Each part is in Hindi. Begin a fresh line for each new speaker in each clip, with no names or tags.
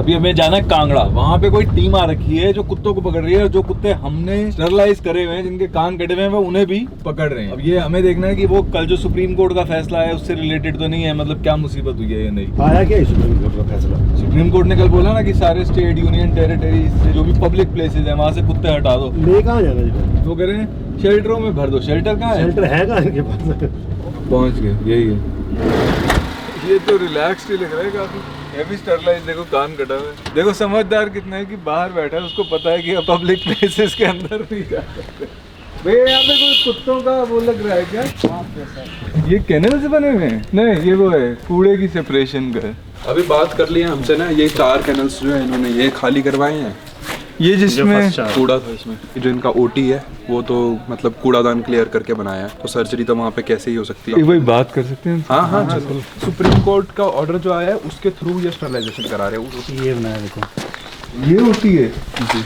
अभी हमें जाना है कांगड़ा, वहाँ पे कोई टीम आ रखी है जो कुत्तों को पकड़ रही है, और जो कुत्ते हमने स्टरलाइज करे हुए हैं, जिनके कान कटे हुए हैं, वो उन्हें भी पकड़ रहे हैं। अब ये हमें देखना है कि वो कल जो सुप्रीम कोर्ट का फैसला है उससे रिलेटेड तो नहीं है, मतलब क्या मुसीबत हुई है या नहीं।
आया क्या सुप्रीम कोर्ट का फैसला?
सुप्रीम कोर्ट ने कल बोला ना कि सारे स्टेट, यूनियन टेरिटरी से जो भी पब्लिक प्लेसेज है वहाँ से कुत्ते हटा दो।
ले कहाँ जाना जी?
वो कह रहे हैं शेल्टरों में भर दो। शेल्टर कहाँ है?
शेल्टर है कहाँ इनके पास?
पहुँच गए, यही है। ये तो रिलैक्स ही लग रहा है काफी। ये भी स्टरलाइज, देखो कान कटा हुआ है। देखो समझदार कितना है कि बाहर बैठा है, उसको पता है कि पब्लिक प्लेसेस के अंदर नहीं जा सकते। भैया यहाँ पे कोई कुत्तों का वो लग रहा है क्या? ये कैनल से बने हुए हैं? नहीं, ये वो है कूड़े की सेपरेशन का है।
अभी बात कर लिया हमसे ना, ये 4 कैनल्स जो है इन्होंने ये खाली करवाए हैं।
ये जिसमें
कूड़ा था इसमें, जो इनका ओटी है वो तो मतलब कूड़ादान क्लियर करके बनाया है, तो सर्जरी तो वहाँ पे कैसे ही हो सकती है।
एक बार बात कर सकते हैं?
हाँ हाँ चलो। सुप्रीम कोर्ट का ऑर्डर जो आया है उसके थ्रू ये स्टरलाइजेशन करा रहे हैं।
ये बनाया देखो,
ये होती है
जी।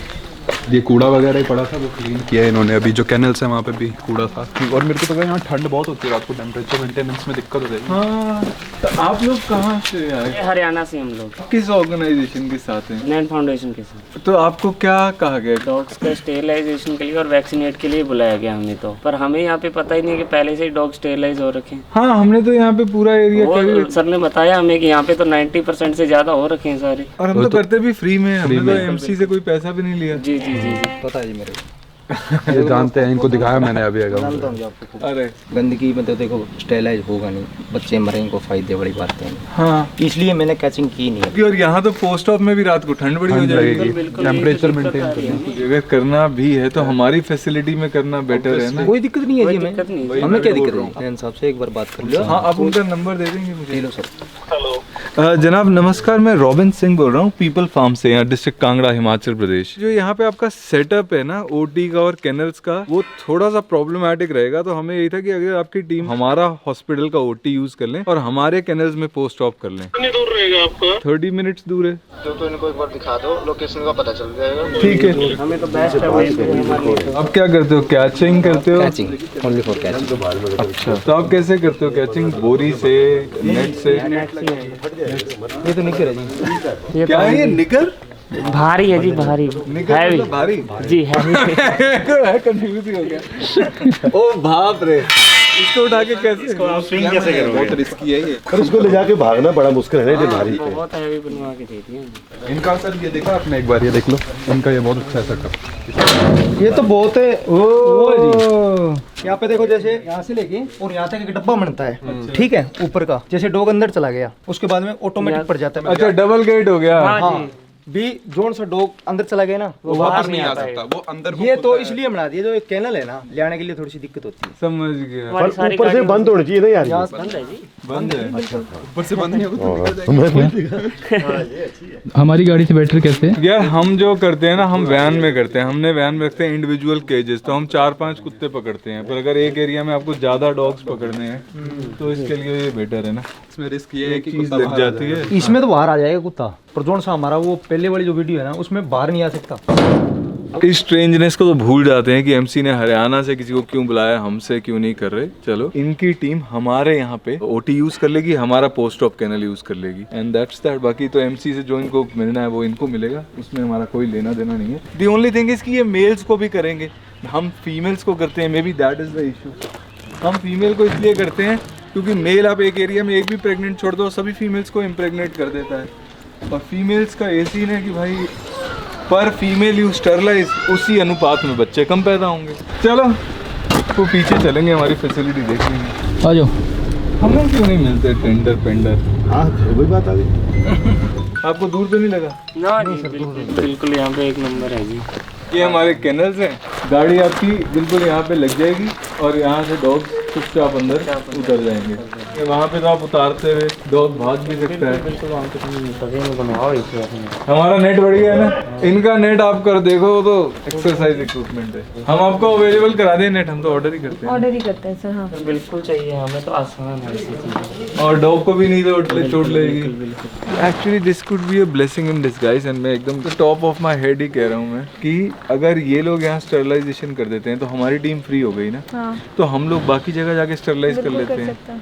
ये कूड़ा वगैरह ही पड़ा था, वो क्लीन किया है इन्होंने। अभी जो कैनल्स है वहाँ पे भी कूड़ा था। और मेरे को तो यहाँ ठंड बहुत होती है रात को, टेम्परेचर मेंटेनेंस में दिक्कत हो जाएगी।
हाँ, तो आप लोग कहाँ से आए?
हरियाणा से हम लोग।
किस ऑर्गेनाइजेशन के साथ हैं?
नैन फाउंडेशन के साथ।
तो आपको क्या कहा गया?
डॉग्स का स्टेरिलाइजेशन के लिए और वैक्सीनेट के लिए बुलाया गया हमें तो, पर हमें यहाँ पे पता ही नहीं है कि पहले से ही डॉग स्टेरिलाइज हो रखे हैं।
हाँ, हमने तो यहाँ पे पूरा एरिया
वो सर ने बताया हमें कि यहाँ पे तो 90% से ज्यादा हो रखे हैं सारे।
और हम तो करते भी फ्री में, हमने तो एमसी से कोई पैसा भी नहीं लिया।
जी जी जी जी,
पता है जी मेरे को।
ये जानते हैं, इनको दिखाया मैंने अभी अगर।
जानता हूँ आपको।
अरे
गंदगी में तो देखो स्टेलाइज होगा नहीं, बच्चे मरेंगे को फायदे बड़ी बात है,
हाँ,
इसलिए मैंने कैचिंग की नहीं है।
और यहाँ तो पोस्ट ऑफ में भी रात को ठंड बड़ी हो जाएगी।
टेम्परेचर मेंटेन करना।
अगर करना भी है तो हमारी फैसिलिटी में करना बेटर है ना।
कोई दिक्कत नहीं है जी,
दिक्कत नहीं
मैं हमें क्या दिक्कत है? नैन साहब से एक बार बात कर लो।
हाँ, आप उनका नंबर दे देंगे मुझे?
लो सर।
जनाब नमस्कार, मैं रॉबिन सिंह बोल रहा हूँ पीपल फार्म से, यहाँ डिस्ट्रिक्ट कांगड़ा, हिमाचल प्रदेश। जो यहाँ पे आपका सेटअप है ना ओटी का और कैनल्स का, वो थोड़ा सा प्रॉब्लमैटिक रहेगा, तो हमें यही था कि अगर आपकी टीम हमारा हॉस्पिटल का ओटी यूज कर लें और हमारे कैनल्स में पोस्ट ऑफ कर लें।
कितनी दूर रहेगा आपका?
30 मिनट्स दूर है।
तो इनको एक बार दिखा दो, लोकेशन का पता चल जाएगा।
ठीक है,
हमें तो बेस्ट है वही हमारे।
अब क्या करते हो? कैचिंग करते हो?
Catching only for catching.
अच्छा, तो आप कैसे करते हो कैचिंग? बोरी से, नेट से?
ये तो निकर है जी।
क्या है ये? निकर?
भारी है जी, भारी
निकर
हैवी
मतलब भारी?
जी हैवी।
कंफ्यूज हो गया। ओ बाप रे, इसको उठा के कैसे
स्विंग कैसे करोगे?
बहुत रिस्की है ये।
पर उसको ले जाके भागना बड़ा मुश्किल है ना, ये भारी पे।
बहुत हैवी बनवा के दे दिए।
इनका सर ये देखा आपने एक बार, ये देख लो इनका, ये बहुत अच्छा है सेटअप।
ये तो बहुत है।
ओ,
यहाँ पे देखो, जैसे यहाँ से लेके और यहाँ तक एक डब्बा बनता है, ठीक है, ऊपर का। जैसे डॉग अंदर चला गया, उसके बाद में ऑटोमेटिक पड़ जाता है।
अच्छा, डबल गेट हो गया।
हाँ, भी जोन से डॉग अंदर चला गया ना,
वो बाहर नहीं आ सकता।
वो अंदर
ये तो इसलिए बना दिया, जो एक कैनल है ना, ले आने के लिए थोड़ी सी दिक्कत होती है।
समझ गया।
हमारी
पर
सारी
ऊपर से बंद होनी चाहिए ना यार।
यहाँ
बंद है जी।
बंद है?
ऊपर से बंद नहीं होगा तो
हमारी गाड़ी से बेटर कैसे?
यार हम जो करते हैं ना, हम वैन में करते हैं। हमने वैन में रखते हैं इंडिविजुअल केजेस, तो हम 4-5 कुत्ते पकड़ते हैं। पर अगर एक एरिया में आपको ज्यादा डॉग्स पकड़ने हैं तो इसके लिए ये बेटर है ना।
इसमें रिस्क ये है कि
चीज
कुत्ता
लग
बाहर आ
जाती है।
इसमें तो बाहर आ जाएगा कुत्ता, पर जोन सा हमारा वो पहले वाली जो वीडियो है ना, उसमें बाहर नहीं आ सकता।
इस स्ट्रेंजनेस को तो भूल जाते हैं कि एमसी ने हरियाणा से किसी को क्यों बुलाया, हमसे क्यों नहीं कर रहे। चलो, इनकी टीम हमारे यहाँ पे ओटी यूज कर लेगी, हमारा पोस्ट ऑफ कैनल यूज कर लेगी, एंड दैट्स दैट। बाकी तो एमसी से जो इनको मिलना है वो इनको मिलेगा, उसमें हमारा कोई लेना देना नहीं है। दी ओनली थिंग इज कि ये मेल्स को भी करेंगे, हम फीमेल्स को करते हैं। May be that is the issue. हम फीमेल को इसलिए करते हैं क्योंकि मेल आप एक एरिया में एक भी प्रेग्नेंट छोड़ दो, सभी फीमेल्स को इम्प्रेग्नेट कर देता है। और फीमेल्स का ये सीन है कि भाई पर फीमेल यू स्टरलाइज, उसी अनुपात में बच्चे कम पैदा होंगे। चलो तो पीछे चलेंगे, हमारी फैसिलिटी देख लेंगे।
आ जाओ।
हमें क्यों नहीं मिलते टेंडर पेंडर?
हाँ, वही बात आ गई।
आपको दूर पे नहीं लगा?
ना जी, बिल्कुल यहाँ पे एक नंबर है जी।
ये हमारे कैनल्स हैं, गाड़ी आपकी बिल्कुल यहाँ पे लग जाएगी और यहाँ से डॉग चुपचाप अंदर उतर जाएंगे। ये वहाँ पे तो आप उतारते हुए डॉग भाग भी सकता है।
बिल्कुल वहाँ पे तुम बनवाओ इसे अपने।
हमारा नेट बढ़िया है ना, इनका नेट आप कर देखो तो एक्सरसाइज इक्विपमेंट है। हम आपको अवेलेबल करा दें नेट, हम तो ऑर्डर ही करते हैं।
ऑर्डर ही करते हैं सर। हाँ,
बिल्कुल चाहिए हमें, तो आसान है ऐसी चीज़ें।
और डॉग को भी नहीं चोट लगेगी। Actually this could be a blessing in disguise, and मैं एकदम टॉप ऑफ माय हेड ही कह रहा हूँ मैं कि अगर ये लोग यहाँ स्टरलाइजेशन कर देते हैं तो हमारी टीम फ्री हो गई ना।
हाँ,
तो हम लोग बाकी जगह जाके स्टरलाइज कर
बिल्कुल
लेते
कर
हैं।
सकते हैं।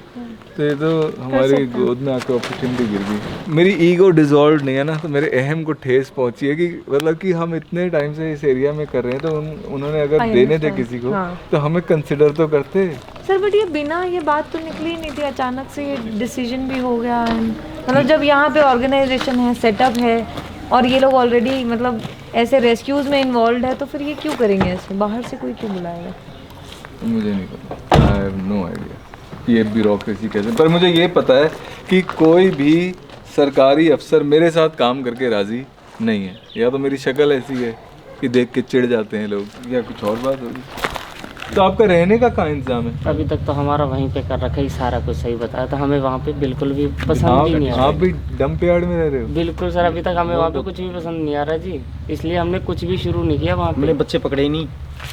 तो ये तो हमारी गोद में आकर अपॉर्चुनिटी गिर गई। मेरी ईगो डिसॉल्व नहीं है ना, तो मेरे अहम को ठेस पहुंची है कि मतलब कि हम इतने टाइम से इस एरिया में कर रहे हैं, तो उन्होंने अगर देने थे किसी को तो हमें कंसिडर तो करते।
सर बट ये बिना ये बात तो निकली नहीं थी, अचानक से ये डिसीजन भी हो गया। मतलब जब यहाँ पे ऑर्गेनाइजेशन है, सेटअप है और ये लोग ऑलरेडी मतलब ऐसे रेस्क्यूज में इन्वॉल्व है, तो फिर ये क्यों करेंगे ऐसे? बाहर से कोई क्यों बुलाएगा?
मुझे नहीं पता, आई हैव नो आइडिया ये ब्यूरोक्रेसी कैसे। पर मुझे ये पता है कि कोई भी सरकारी अफसर मेरे साथ काम करके राज़ी नहीं है। या तो मेरी शक्ल ऐसी है कि देख के चिढ़ जाते हैं लोग, या कुछ और बात होगी। तो आपका रहने का कहाँ इंतजाम है?
अभी तक तो हमारा वहीं पे कर रखा है, सारा कुछ सही बताया, तो हमें वहाँ पे बिल्कुल भी पसंद भी नहीं आ रहा।
आप भी डंप यार्ड में रह रहे हो?
बिल्कुल सर, अभी तक हमें वहाँ पे कुछ भी पसंद नहीं आ रहा जी, इसलिए हमने कुछ भी शुरू नहीं किया वहाँ पे।
मैंने बच्चे पकड़े ही नहीं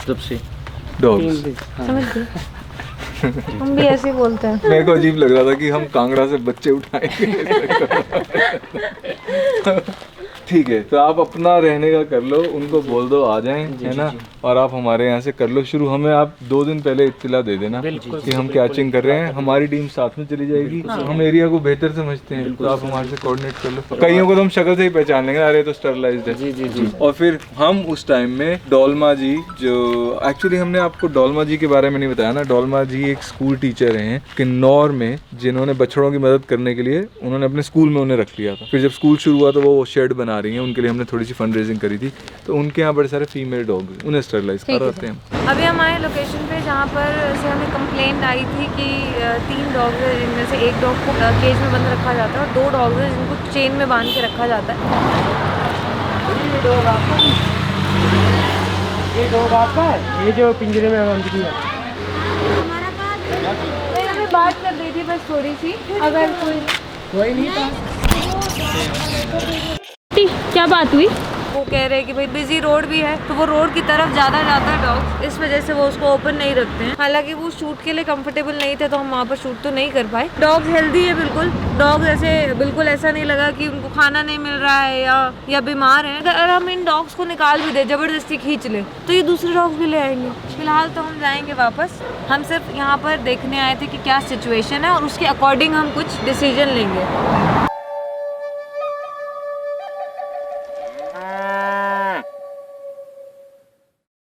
जब से।
डॉग्स
समझ गए? हम भी ऐसे ही बोलते हैं।
मेरे को अजीब लग रहा था कि हम कांगड़ा से बच्चे उठाएंगे। ठीक है, तो आप अपना रहने का कर लो, उनको बोल दो आ जाएं, है ना? और आप हमारे यहाँ से कर लो शुरू। हमें आप 2 दिन पहले इत्तिला दे देना कि हम कैचिंग कर रहे हैं, हमारी टीम साथ में चली जाएगी। हम एरिया को बेहतर समझते हैं, तो आप हमारे से कोऑर्डिनेट कर लो। कईयों को तो हम शक्ल से ही पहचान लेंगे, अरे तो स्टरलाइज्ड है।
जी जी जी।
और फिर हम उस टाइम में डोलमा जी, जो एक्चुअली हमने आपको डोलमा जी के बारे में नहीं बताया ना, डोलमा जी एक स्कूल टीचर हैं किन्नौर में, जिन्होंने बछड़ों की मदद करने के लिए उन्होंने अपने स्कूल में उन्हें रख लिया था। फिर जब स्कूल शुरू हुआ तो वो शेड बना रही हैं, उनके लिए हमने थोड़ी सी फंड रेजिंग करी थी, तो उनके यहाँ बड़े सारे फीमेल डॉग, उन्हें स्टरलाइज कराते हैं।
अभी हम आए लोकेशन पे जहाँ पर से हमें कंप्लेंट आई थी कि 3 डॉग्स हैं, जिनमें से एक डॉग को केज में बंद रखा जाता है और 2 डॉग्स हैं जिनको चेन में बांध के रखा जाता है।
ये डॉग आपका है? ये जो पिंजरे में बंद किया।
मैं हमें बात कर रही थी बस थोड़ी सी, अगर कोई नहीं था। क्या बात हुई? वो कह रहे हैं कि भाई बिजी रोड भी है, तो वो रोड की तरफ ज़्यादा जाता है डॉग, इस वजह से वो उसको ओपन नहीं रखते हैं। हालांकि वो शूट के लिए कंफर्टेबल नहीं थे, तो हम वहाँ पर शूट तो नहीं कर पाए। डॉग्स हेल्दी है बिल्कुल, डॉग्स ऐसे बिल्कुल ऐसा नहीं लगा कि उनको खाना नहीं मिल रहा है या बीमार है। अगर हम इन डॉग्स को निकाल भी दे, जबरदस्ती खींच ले, तो ये दूसरे डॉग्स भी ले आएंगे। फिलहाल तो हम जाएंगे वापस। हम सिर्फ यहाँ पर देखने आए थे कि क्या सिचुएशन है और उसके अकॉर्डिंग हम कुछ डिसीजन लेंगे।